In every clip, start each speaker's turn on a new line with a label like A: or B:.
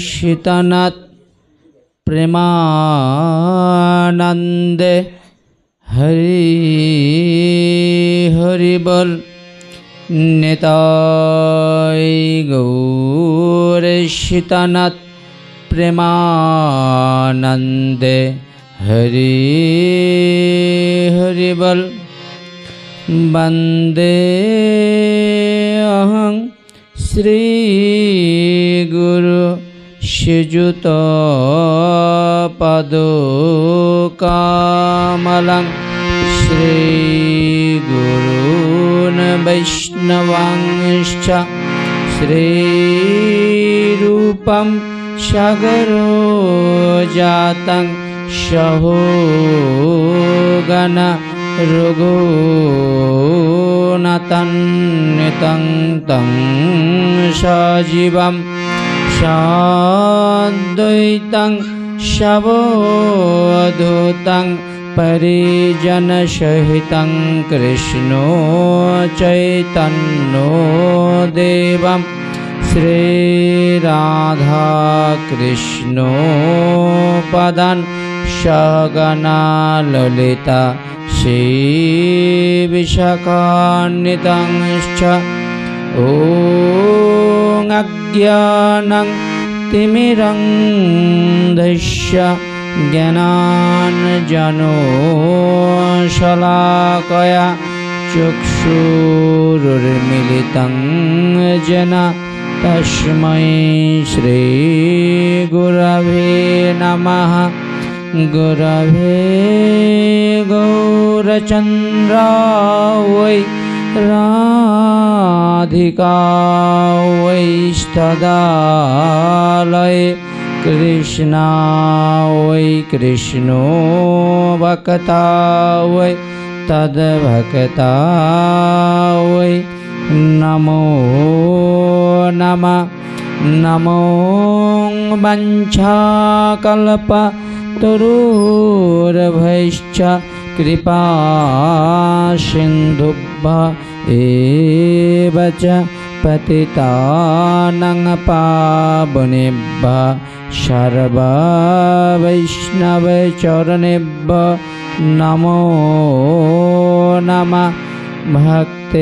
A: शीतनाथ प्रेमानंदे हरि हरि बोल। निताय गौर शीतनाथ प्रेमानंदे हरि हरि बोल। वंदे अहं श्री गुरु श्रीयुत पादुकामलं श्री गुरून् वैष्णवांश्च श्री रूपं सागरो जातं सहोगण रघुनाथान्वितं तं सजीवं साद्वैतं सावधूतं परिजनसहितं कृष्णो चैतन्यो देवं श्रीराधा कृष्णो पदान् सहगना ललिता श्रीविशाखान्वितांश्च। ॐ अज्ञानं तिमिरन्धस्य ज्ञानाञ्जनो शलाकया चक्षुरुन्मीलितं येन तस्मै श्रीगुरवे नमः। गुरवे गौरचन्द्राय राधिकायै तदालये कृष्णाय कृष्णो भक्ताय तद्भक्ताय नमो नमः। नमो वञ्चाकल्पतरुर्भैश्च कृपा सिन्धुभ्यः एव च पतितानां पावनेभ्यः सर्ववैष्णवचरणेभ्यो नमो नमः। भक्तेर्चरणेभ्यो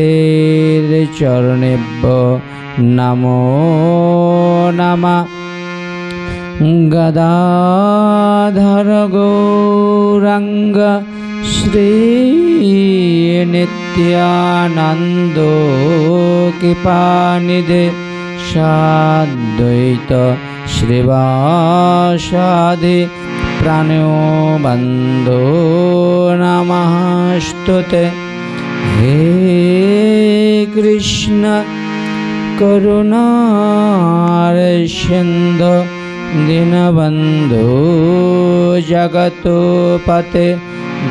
A: नमो नमः। गदाधर गौरांग श्री नित्यानंदो कृपानिधे साद्वैत श्रीवासादि प्राणो बंधो नमस्तुते। हे कृष्ण करुणारसिन्धो दीनबन्धो जगत्पते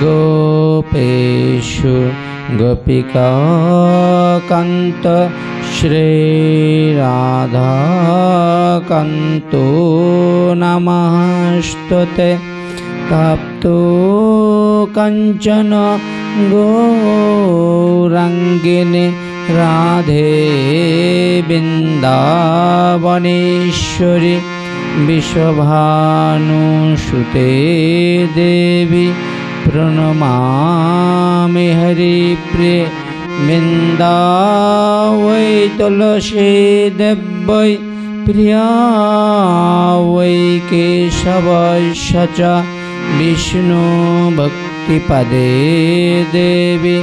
A: गोपेषु गोपिकान्त श्रीराधाकान्तो नमस्तुते। तप्तो कंचन गौरांगिनी राधे वृंदावनेश्वरी विश्वभानुसुते देवी प्रणमामि हरिप्रिये। वृंदावै तुलसी देव्यै प्रिया वै केशवस्य च विष्णु भक्तिपदे देवी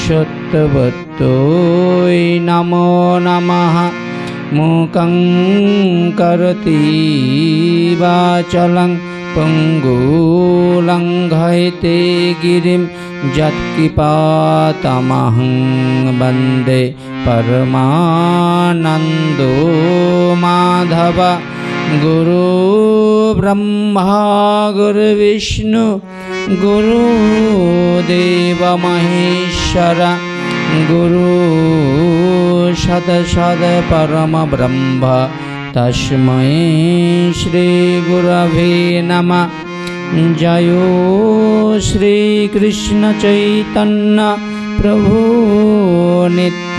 A: सत्यवत्यै नमो नमः। मूकं करोति वाचालं पङ्गुलङ्घयते गिरिं यत्कृपातमहं वन्दे परमानन्दो माधव। गुरु ब्रह्मा गुरुविष्णु गुरुदेव महेश्वर गुरु सदसद परम ब्रह्म तस्मै श्री गुरवे नमः। जयो श्री कृष्ण चैतन्य प्रभु नित्यानंद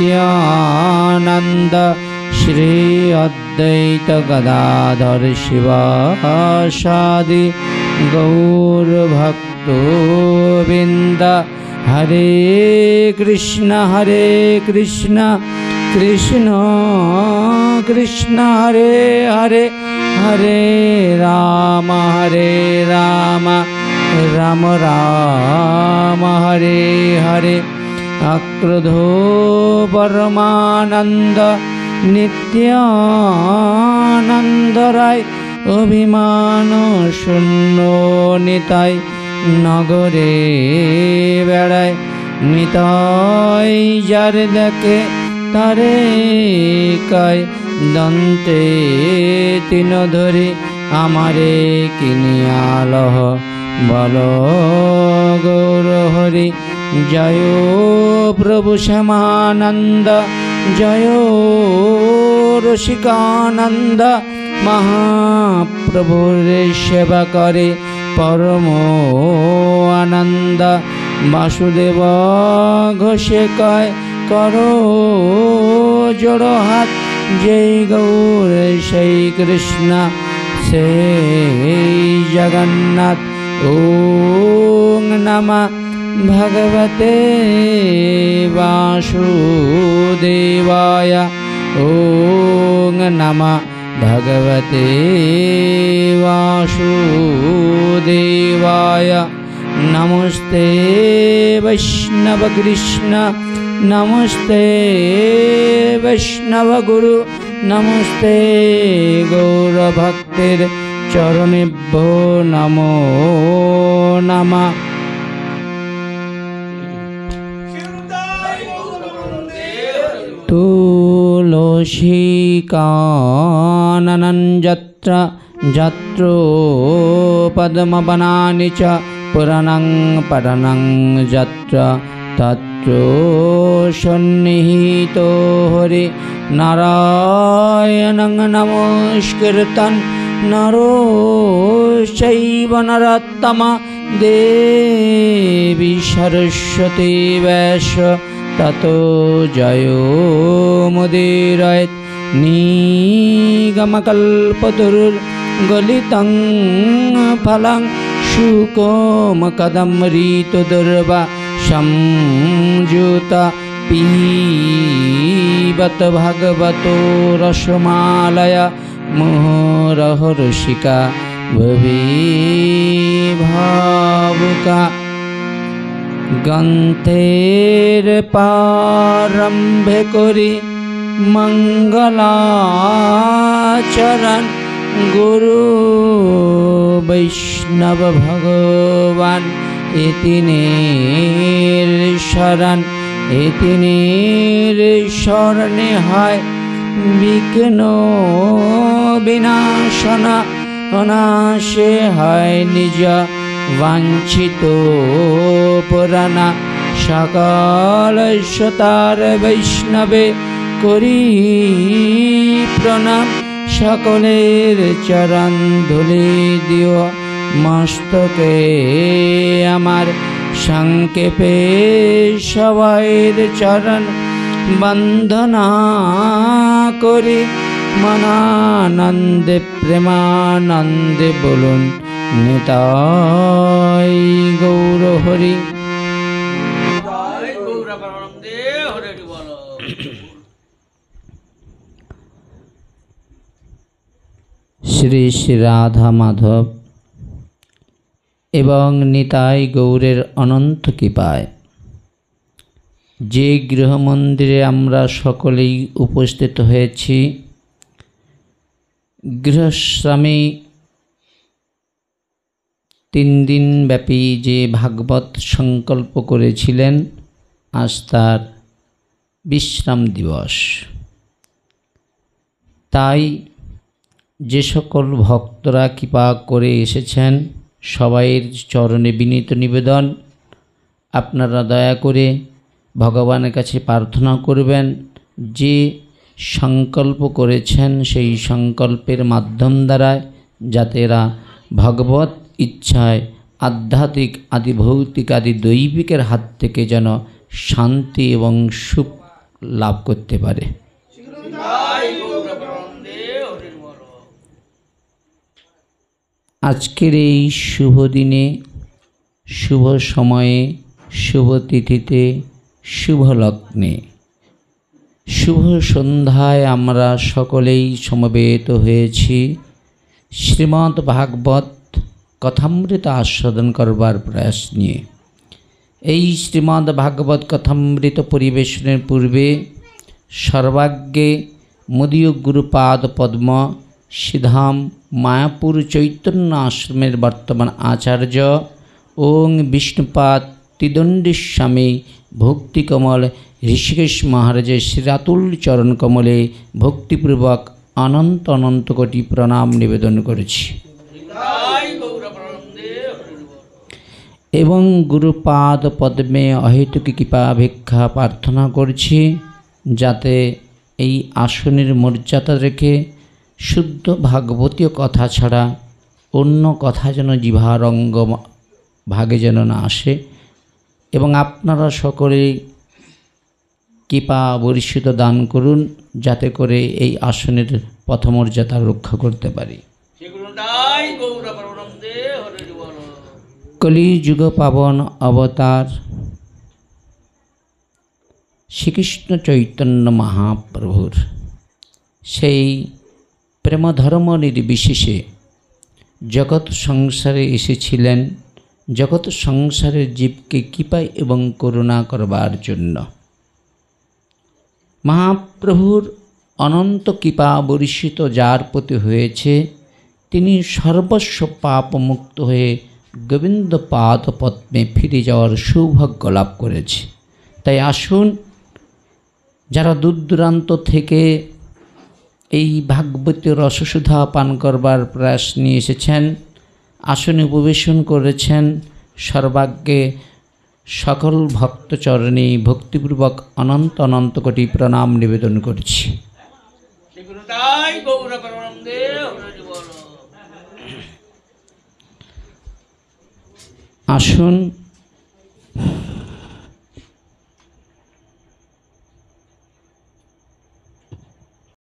A: श्री अद्वैत गदाधर शिवासादि गौरभक्तोबिन्द। हरे कृष्ण कृष्ण कृष्ण हरे हरे, हरे राम राम राम हरे हरे। अक्रोधो परमानंद नित्यानंद राय, अभिमान शून्य निताय नगरे बेड़ाय। निताय जार देखे तारे कय, दन्ते तीन धरे आमारे किनिया लह। बल गौर हरि जय प्रभु श्यामानंद, जय रसिकानंद। महाप्रभुर सेवा करे परम आनंद। वासुदेव घोषे कय करो जोड़ हाथ, जय गौर श्री कृष्ण से जगन्नाथ। ओम नमः भगवते वासुदेवाय, ओम नमः भगवते वासुदेवाय। नमस्ते वैष्णव कृष्ण, नमस्ते वैष्णव गुरु, नमस्ते गौर भक्तिर चरणेभ्यो नमो नमः। तुलसी काननं यत्र यत्रो पद्मवनानि च, पुराणं पठनं यत्र तत्र सन्निहितो हरि। नारायणं नमस्कृतं नरो चैव नरोत्तमः, देवी सरस्वती वैश्य ततो जयो मुदीरयेत्। निगमकल्पतरुर्गलितं फलं, शुकमकदम्रितदुर्वा संयुत। पीबत भगवतो रसमालय, मुहुरः रसिका भुवि भावुका। ग्रंथेर प्रारंभे करी मंगलाचरण, गुरु वैष्णव भगवान एतिनेर शरण। एतिनेर शरणे হয় বিঘ্ন বিনাশন, অনাশে হয় নিজ वांछित पुराना। सकल तार वैष्णवे करी प्रणाम, सकलेर चरण धुली दिओ मस्तके आमार। संक्षेपे सबाइर चरण बंदना करी, मनानंदे प्रेमानंदे बोलुन निताय गौर हरि। श्री श्री राधा माधव एवं निताय गौरेर अनंत कृपाय जे गृह मंदिरे आमरा सकलेई उपस्थित हয়েছি, गृहस्वामी 3 दिन व्यापी जे भागवत संकल्प करेছিলেন, आज तार विश्राम दिवस। ताई যে সকল ভক্তরা কৃপা করে এসেছেন সবাইয়ের চরণে বিনীত নিবেদন, আপনারা দয়া করে ভগবানের কাছে প্রার্থনা করবেন যে সংকল্প করেছেন সেই সংকল্পের মাধ্যম দ্বারা যাতে এরা ভগবত ইচ্ছায় আধ্যাত্মিক আদি ভৌতিক আদি দৈবিকের হাত থেকে যেন শান্তি এবং সুখ লাভ করতে পারে। আজকের এই শুভ দিনে, শুভ সময়ে, শুভ তিথিতে, শুভ লগ্নে, শুভ সন্ধ্যায় আমরা সকলেই সমবেত হয়েছি শ্রীমদ্ ভাগবত কথামৃত আস্বাদন করবার প্রয়াস নিয়ে। এই শ্রীমদ্ ভাগবত কথামৃত পরিবেশনের পূর্বে সর্বাগ্যে মদীয় গুরুপাদ পদ্ম সিধাম মায়াপুর চৈতন্য আশ্রমের বর্তমান আচার্য ওং বিষ্ণুপাদ ত্রিদণ্ডী ভক্তিকমল ঋষিকেশ মহারাজের শ্রীরাতুল চরণ কমলে ভক্তিপূর্বক অনন্ত অনন্ত কোটি প্রণাম নিবেদন করেছি এবং গুরুপাদ পদ্মে অহেতুক কৃপা ভিক্ষা প্রার্থনা করছি, যাতে এই আসনের মর্যাদা রেখে শুদ্ধ ভাগবতীয় কথা ছাড়া অন্য কথা যেন জিভারঙ্গ ভাগে যেন না আসে, এবং আপনারা সকলে কৃপা বর্ষিত দান করুন, যাতে করে এই আসনের পথমর্যাদা রক্ষা করতে পারি। কলিযুগ পাবন অবতার শ্রীকৃষ্ণ চৈতন্য মহাপ্রভুর সেই প্রেমধর্ম নির্বিশেষে জগৎ সংসারে এসেছিলেন জগৎ সংসারের জীবকে কৃপা এবং করুণা করবার জন্য। মহাপ্রভুর অনন্ত কৃপা বর্ষিত যার প্রতি হয়েছে, তিনি সর্বস্ব পাপ মুক্ত হয়ে গোবিন্দ পাদ পদ্মে ফিরে যাওয়ার সৌভাগ্য লাভ করেছে। তাই আসুন, যারা দূর দূরান্ত থেকে এই ভাগবতী রসসুধা পান করবার প্রয়াস নিয়ে এসেছেন, আসনে উপবেশন করেছেন, সর্বাগ্যে সকল ভক্তচরণে ভক্তিপূর্বক অনন্ত অনন্ত কোটি প্রণাম নিবেদন করছি। আসুন